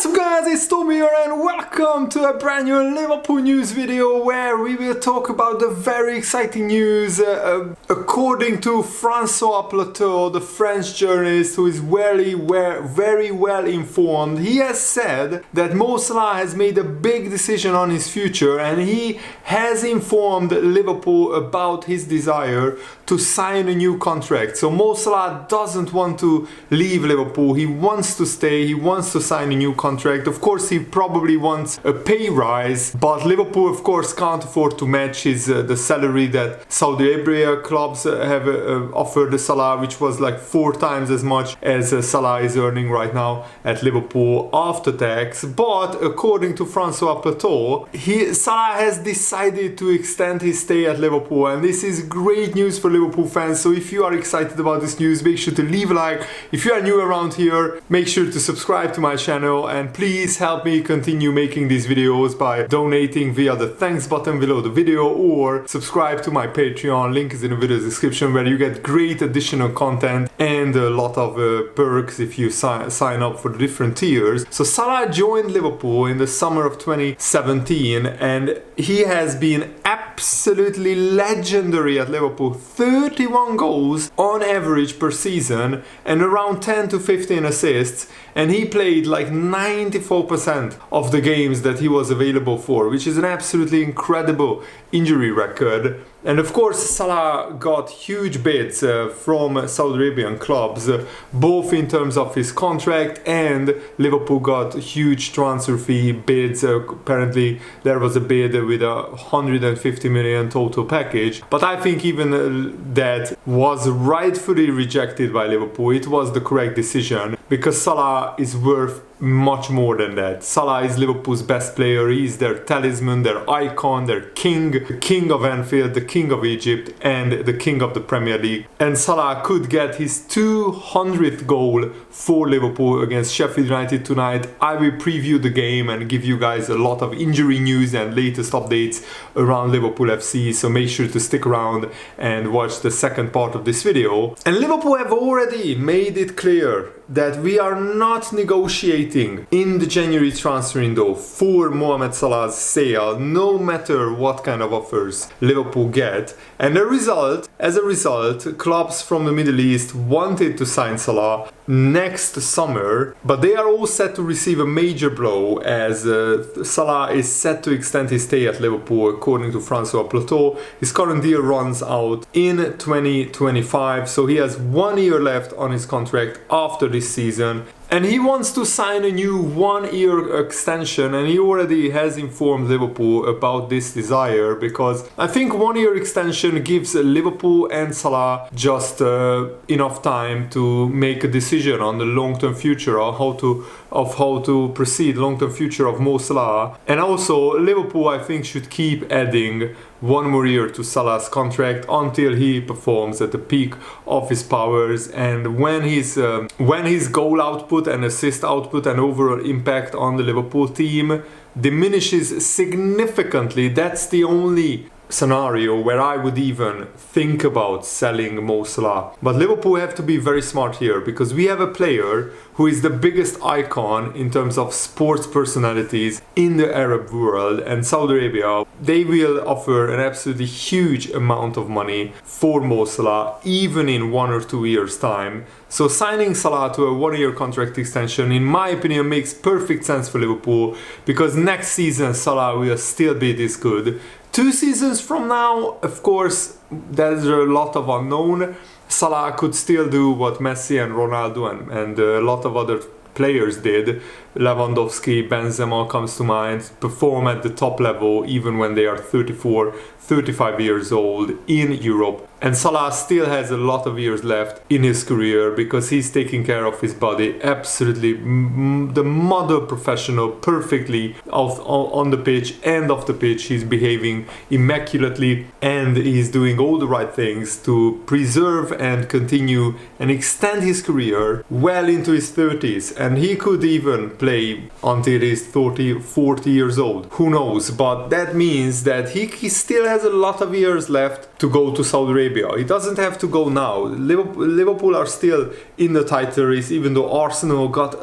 What's up guys, it's Tommy here and welcome to a brand new Liverpool news video where we will talk about the very exciting news. According to François Plateau, the French journalist who is very well informed, he has said that Mo Salah has made a big decision on his future and he has informed Liverpool about his desire to sign a new contract. So Mo Salah doesn't want to leave Liverpool, he wants to stay, he wants to sign a new contract. Of course he probably wants a pay rise, but Liverpool of course can't afford to match his the salary that Saudi Arabia clubs have offered Salah, which was like 4 times as much as Salah is earning right now at Liverpool after tax. But according to François Plateau, Salah has decided to extend his stay at Liverpool, and this is great news for Liverpool fans. So if you are excited about this news, make sure to leave a like. If you are new around here, make sure to subscribe to my channel, and please help me continue making these videos by donating via the thanks button below the video, or subscribe to my Patreon, link is in the video description, where you get great additional content and a lot of perks if you sign up for the different tiers. So Salah joined Liverpool in the summer of 2017 and he has been absolutely legendary at Liverpool. 31 goals on average per season and around 10 to 15 assists, and he played like 94% of the games that he was available for, which is an absolutely incredible injury record. And of course Salah got huge bids from Saudi Arabian clubs, both in terms of his contract, and Liverpool got huge transfer fee bids. Apparently there was a bid with a 150 million total package, but I think even that was rightfully rejected by Liverpool. It was the correct decision because Salah is worth much more than that. Salah is Liverpool's best player. He's their talisman, their icon, their king, the king of Anfield, the king of Egypt, and the king of the Premier League. And Salah could get his 200th goal for Liverpool against Sheffield United tonight. I will preview the game and give you guys a lot of injury news and latest updates around Liverpool FC, so make sure to stick around and watch the second part of this video. And Liverpool have already made it clear that we are not negotiating in the January transfer window for Mohamed Salah's sale, no matter what kind of offers Liverpool get. And as a result, clubs from the Middle East wanted to sign Salah next summer, but they are all set to receive a major blow as Salah is set to extend his stay at Liverpool. According to François Plateau, his current deal runs out in 2025, so he has 1 year left on his contract after this season. And he wants to sign a new 1-year extension, and he already has informed Liverpool about this desire, because I think 1-year extension gives Liverpool and Salah just enough time to make a decision on the long-term future of how to proceed, long-term future of Mo Salah. And also Liverpool, I think, should keep adding 1 more year to Salah's contract until he performs at the peak of his powers, and when his goal output and assist output and overall impact on the Liverpool team diminishes significantly. That's the only scenario where I would even think about selling Mo Salah. But Liverpool have to be very smart here, because we have a player who is the biggest icon in terms of sports personalities in the Arab world, and Saudi Arabia, they will offer an absolutely huge amount of money for Mo Salah even in 1 or 2 years time. So signing Salah to a 1-year contract extension, in my opinion, makes perfect sense for Liverpool, because next season Salah will still be this good. 2 seasons from now, of course, there's a lot of unknown. Salah could still do what Messi and Ronaldo and a lot of other players did. Lewandowski, Benzema comes to mind, perform at the top level even when they are 34, 35 years old in Europe. And Salah still has a lot of years left in his career because he's taking care of his body absolutely, the model professional, perfectly on the pitch and off the pitch. He's behaving immaculately and he's doing all the right things to preserve and continue and extend his career well into his 30s. And he could even play until he's 30, 40 years old. Who knows? But that means that he still has a lot of years left to go to Saudi Arabia Arabia. He doesn't have to go now. Liverpool are still in the title race, even though Arsenal got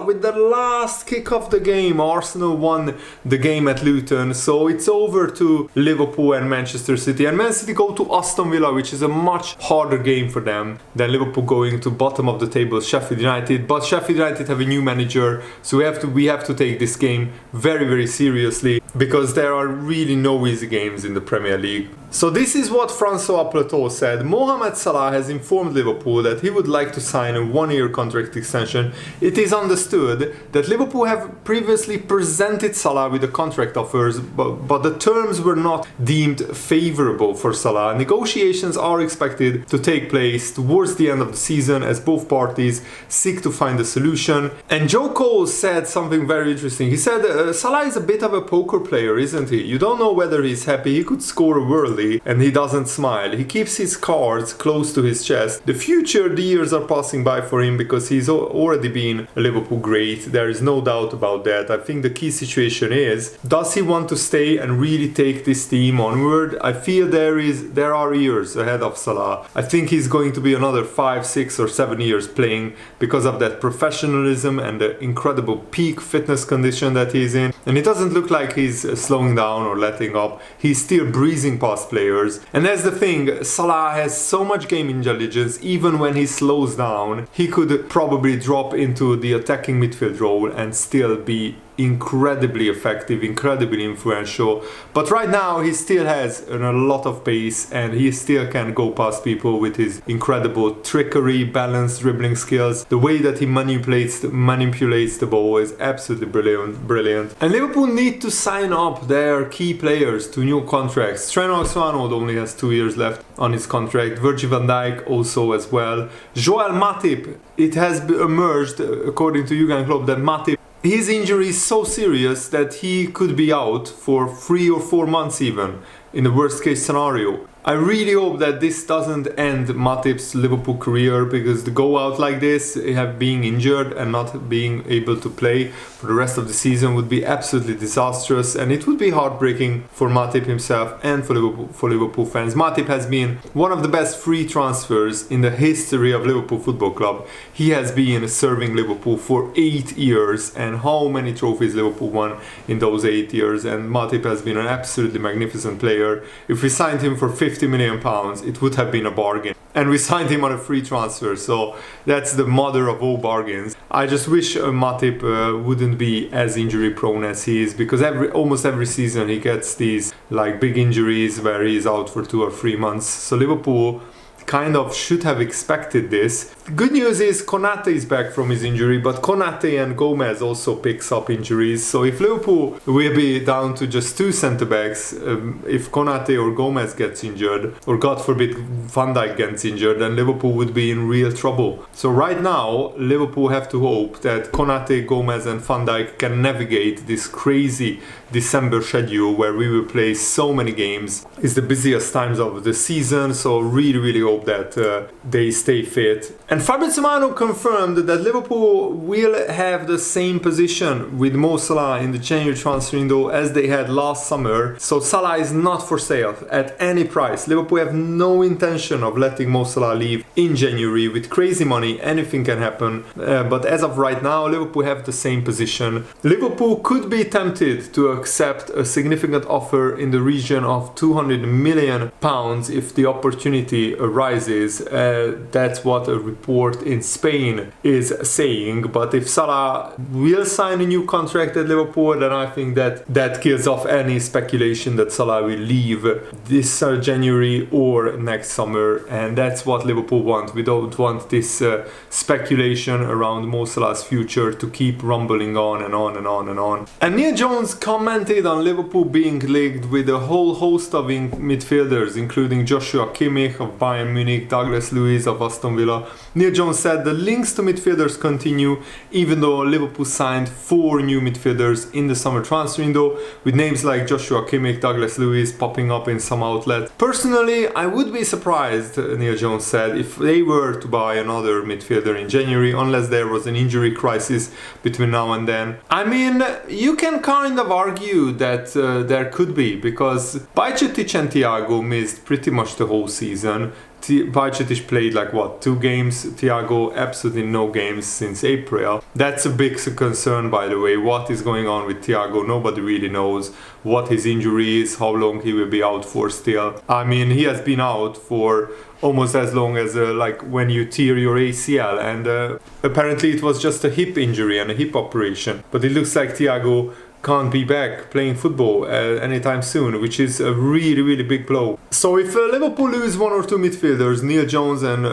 with the last kick of the game, Arsenal won the game at Luton. So it's over to Liverpool and Manchester City. And Man City go to Aston Villa, which is a much harder game for them than Liverpool going to bottom of the table, Sheffield United. But Sheffield United have a new manager, so we have to take this game very, very seriously, because there are really no easy games in the Premier League. So this is what Francois Plateau said. Mohamed Salah has informed Liverpool that he would like to sign a 1-year contract extension. It is understood that Liverpool have previously presented Salah with the contract offers, but the terms were not deemed favourable for Salah. Negotiations are expected to take place towards the end of the season as both parties seek to find a solution. And Joe Cole said something very interesting. He said, Salah is a bit of a poker player, isn't he? You don't know whether he's happy. He could score a worldie and he doesn't smile. He keeps his cards close to his chest. The years are passing by for him because he's already been a Liverpool great. There is no doubt about that. I think the key situation is, does he want to stay and really take this team onward? I feel there are years ahead of Salah. I think he's going to be another 5, 6 or 7 years playing because of that professionalism and the incredible peak fitness condition that he's in. And it doesn't look like he's slowing down or letting up. He's still breezing past players. And that's the thing, Salah has so much game intelligence. Even when he slows down, he could probably drop into the attacking midfield role and still be incredibly effective, incredibly influential. But right now he still has a lot of pace and he still can go past people with his incredible trickery, balanced dribbling skills. The way that he manipulates the ball is absolutely brilliant. And Liverpool need to sign up their key players to new contracts. Trent AlexanderArnold only has 2 years left on his contract. Virgil van Dijk also as well. Joel Matip, it has emerged according to Jurgen Klopp that Matip, his injury is so serious that he could be out for 3 or 4 months even, in the worst case scenario. I really hope that this doesn't end Matip's Liverpool career, because to go out like this, being injured and not being able to play for the rest of the season would be absolutely disastrous, and it would be heartbreaking for Matip himself and for Liverpool fans. Matip has been one of the best free transfers in the history of Liverpool Football Club. He has been serving Liverpool for 8 years, and how many trophies Liverpool won in those 8 years, and Matip has been an absolutely magnificent player. If we signed him for £50 million, it would have been a bargain. And we signed him on a free transfer, so that's the mother of all bargains. I just wish Matip wouldn't be as injury prone as he is, because almost every season he gets these like big injuries where he's out for 2 or 3 months. So Liverpool kind of should have expected this. Good news is Konate is back from his injury, but Konate and Gomez also picks up injuries. So if Liverpool will be down to just 2 centre-backs, if Konate or Gomez gets injured, or God forbid Van Dijk gets injured, then Liverpool would be in real trouble. So right now, Liverpool have to hope that Konate, Gomez and Van Dijk can navigate this crazy December schedule where we will play so many games. It's the busiest times of the season, so really hope that they stay fit. And Fabrizio Romano confirmed that Liverpool will have the same position with Mo Salah in the January transfer window as they had last summer. So Salah is not for sale at any price. Liverpool have no intention of letting Mo Salah leave in January. With crazy money, anything can happen. But as of right now, Liverpool have the same position. Liverpool could be tempted to accept a significant offer in the region of £200 million if the opportunity arises. That's what a report in Spain is saying. But if Salah will sign a new contract at Liverpool, then I think that kills off any speculation that Salah will leave this January or next summer, and that's what Liverpool want. We don't want this speculation around Mo Salah's future to keep rumbling on and on and on and on. And Neil Jones commented on Liverpool being linked with a whole host of midfielders, including Joshua Kimmich of Bayern Munich, Douglas Luiz of Aston Villa, Neil Jones said the links to midfielders continue, even though Liverpool signed 4 new midfielders in the summer transfer window, with names like Joshua Kimmich, Douglas Luiz popping up in some outlets. Personally, I would be surprised, Neil Jones said, if they were to buy another midfielder in January, unless there was an injury crisis between now and then. I mean, you can kind of argue that there could be, because Bajcetic and Thiago missed pretty much the whole season. Bajcetic played 2 games, Thiago absolutely no games since April. That's a big concern, by the way. What is going on with Thiago? Nobody really knows what his injury is, how long he will be out for still. I mean, he has been out for almost as long as when you tear your ACL, and apparently it was just a hip injury and a hip operation. But it looks like Thiago can't be back playing football anytime soon, which is a really big blow. So if Liverpool lose 1 or 2 midfielders, Neil Jones and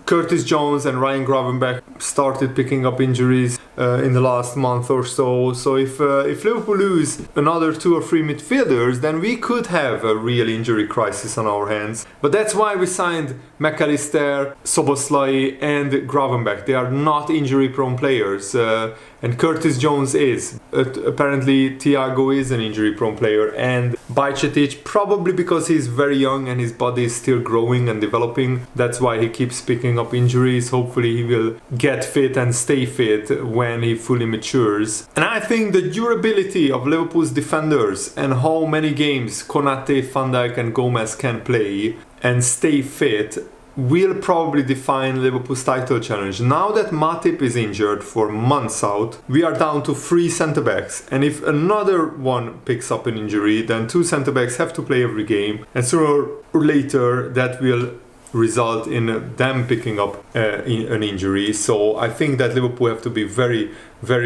Curtis Jones and Ryan Gravenberch started picking up injuries in the last month or so. So if Liverpool lose another 2 or 3 midfielders, then we could have a real injury crisis on our hands. But that's why we signed McAllister, Szoboszlai and Gravenberch. They are not injury-prone players. And Curtis Jones is. Apparently Thiago is an injury-prone player, and Bajcetic, probably because he's very young and his body is still growing and developing, that's why he keeps picking up injuries. Hopefully he will get fit and stay fit when he fully matures. And I think the durability of Liverpool's defenders and how many games Konate, Van Dijk and Gomez can play and stay fit will probably define Liverpool's title challenge. Now that Matip is injured for months out, we are down to 3 centre-backs, and if another one picks up an injury, then 2 centre-backs have to play every game, and sooner or later that will result in them picking up an injury. So I think that Liverpool have to be very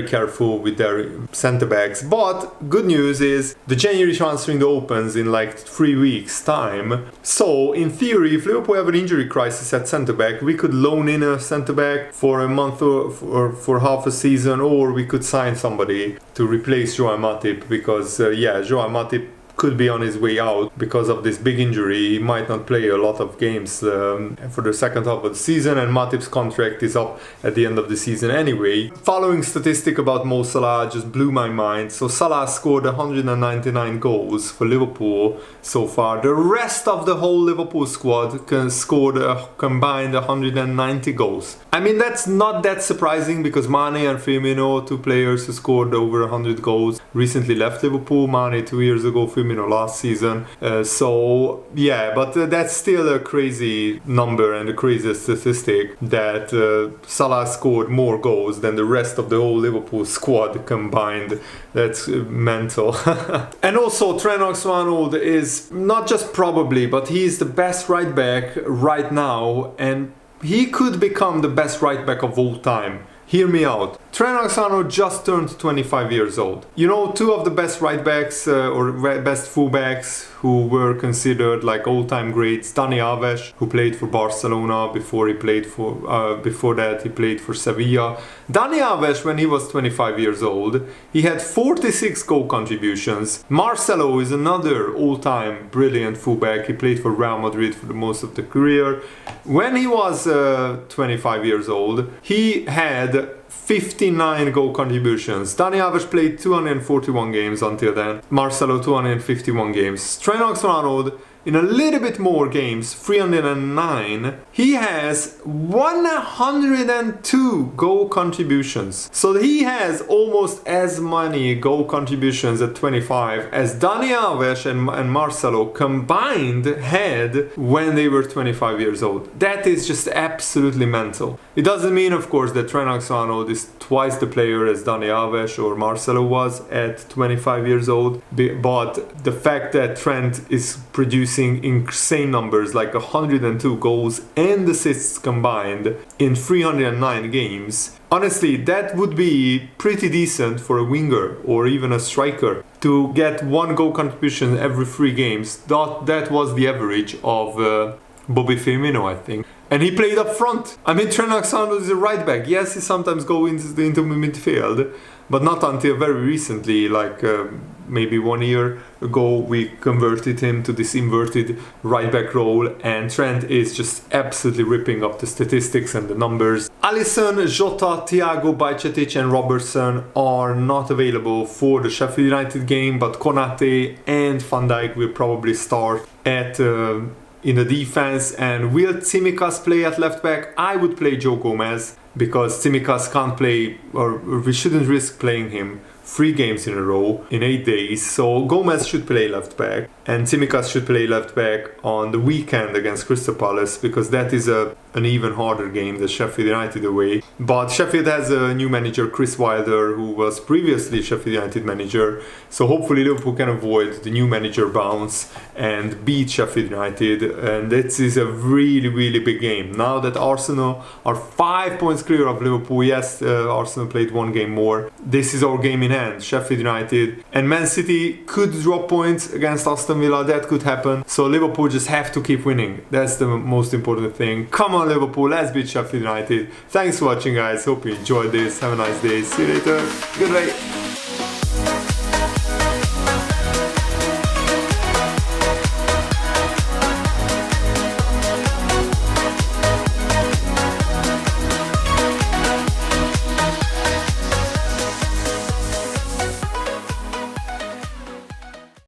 careful with their centre-backs. But good news is the January transfer window opens in 3 weeks time. So in theory, if Liverpool have an injury crisis at centre-back, we could loan in a centre-back for a month or for half a season, or we could sign somebody to replace Joao Matip, because Joao Matip could be on his way out because of this big injury. He might not play a lot of games for the second half of the season, and Matip's contract is up at the end of the season anyway. Following statistic about Mo Salah just blew my mind. So Salah scored 199 goals for Liverpool so far. The rest of the whole Liverpool squad scored a combined 190 goals. I mean, that's not that surprising, because Mane and Firmino, 2 players who scored over 100 goals, recently left Liverpool. Mane 2 years ago, Firmino last season. But that's still a crazy number and a crazy statistic that Salah scored more goals than the rest of the whole Liverpool squad combined. That's mental. And also Trent AlexanderArnold is not just probably, but he's the best right back right now, and he could become the best right back of all time. Hear me out. Trent AlexanderArnold just turned 25 years old. You know, 2 of the best right backs or best fullbacks who were considered all-time greats. Dani Alves, who played for Barcelona before that he played for Sevilla. Dani Alves, when he was 25 years old, he had 46 goal contributions. Marcelo is another all-time brilliant fullback. He played for Real Madrid for the most of the career. When he was 25 years old, he had 59 goal contributions. Dani Alves played 241 games until then. Marcelo 251 games. Trent AlexanderArnold in a little bit more games, 309, he has 102 goal contributions. So he has almost as many goal contributions at 25 as Dani Alves and Marcelo combined had when they were 25 years old. That is just absolutely mental. It doesn't mean, of course, that Trent AlexanderArnold is twice the player as Dani Alves or Marcelo was at 25 years old, but the fact that Trent is producing insane numbers like 102 goals and assists combined in 309 games, honestly, that would be pretty decent for a winger or even a striker to get 1 goal contribution every 3 games. That was the average of Bobby Firmino, I think. And he played up front. I mean, Trent AlexanderArnold is a right back. Yes, he sometimes goes into midfield, but not until very recently, like maybe 1 year ago, we converted him to this inverted right back role, and Trent is just absolutely ripping up the statistics and the numbers. Alisson, Jota, Thiago, Bajcetic and Robertson are not available for the Sheffield United game, but Konate and Van Dijk will probably start at in the defense. And will Tsimikas play at left back? I would play Joe Gomez, because Tsimikas can't play, or we shouldn't risk playing him 3 games in a row in 8 days. So Gomez should play left back, and Tsimikas should play left back on the weekend against Crystal Palace, because that is an even harder game than Sheffield United away. But Sheffield has a new manager, Chris Wilder, who was previously Sheffield United manager, so hopefully Liverpool can avoid the new manager bounce and beat Sheffield United. And this is a really, really big game. Now that Arsenal are 5 points clear of Liverpool, yes, Arsenal played 1 game more, this is our game in hand. Sheffield United and Man City could drop points against Aston Villa, that could happen, so Liverpool just have to keep winning. That's the most important thing. Come on Liverpool, let's beat Sheffield United. Thanks for watching guys, hope you enjoyed this, have a nice day, see you later, goodbye.